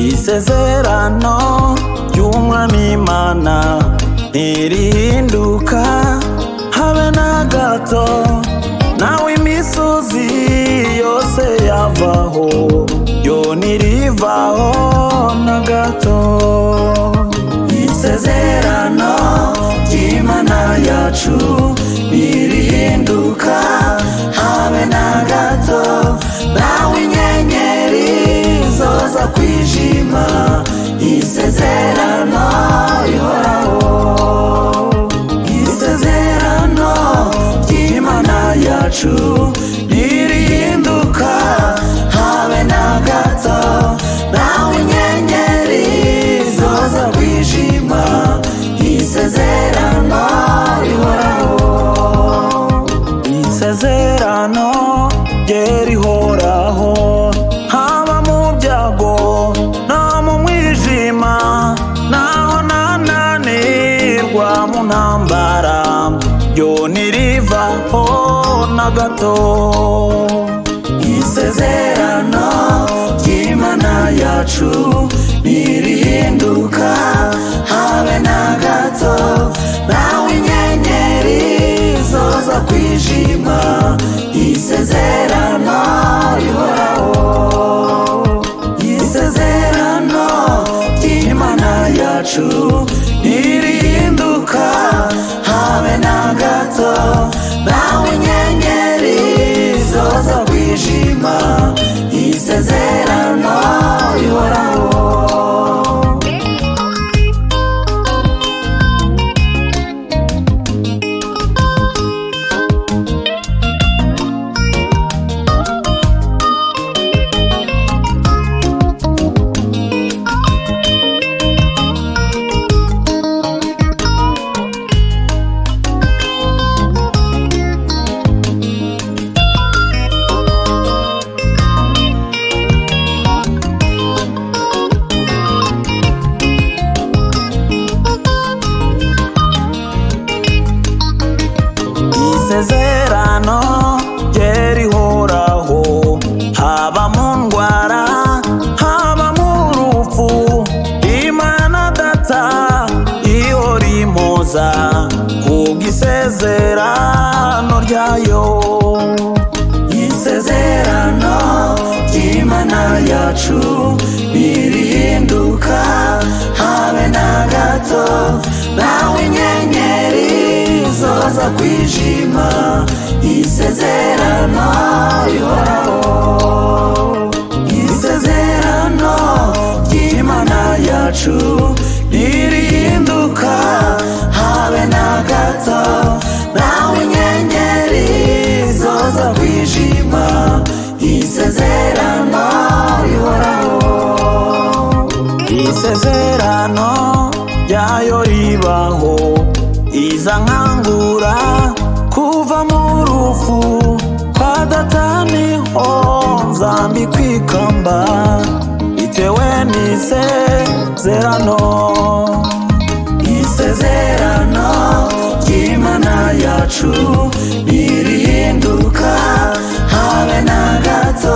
Isezerano ry'Umwami Imana ntirihinduka habe na gato, nawe imisozi yose yavaho yo ntirivaho na gato. Isezerano ry'Imana yacu ntirihinduka habe na gato, nawe inyenyeri zoza kwijima, isezerano rihoraho. Isezerano ry'Imana yacu ntirihinduka habe na gato, nawe inyenyeri zoza kwijima, isezerano rihoraho. Isezerano rye rihoraho, haba mu byago no mu mwijima, naho nananirwa mu ntambara, ryo ntirivaho na gato. Isezerano ry'Imana yacu ntirihinduka habe na gato, nawe inyenyeri zoza kwijima, isezerano rihoraho. Isezerano ry'Imana yacu ntirihinduka habe na gato, nawe inyenyeri zoza kwijima, isezerano rihoraho. Isezerano rye rihoraho, haba mu ndwara haba mu rupfu, Imana Data ihora impoza kubw'isezerano ryayo. Isezerano ry'Imana yacu ntirihinduka habe na gato, nawe inyenyeri zoza kwijima, isezerano rihoraho. Isezerano ry'Imana yacu ntirihinduka habe na gato, nawe inyenyeri zoza kwijima, isezerano rihoraho. Isezerano ryayo ribaho, iza nkangura kuva mu rupfu, kwa Data niho nzambikwa ikamba, bitewe n'isezerano. Isezerano ry'Imana yacu ntirihinduka habe na gato,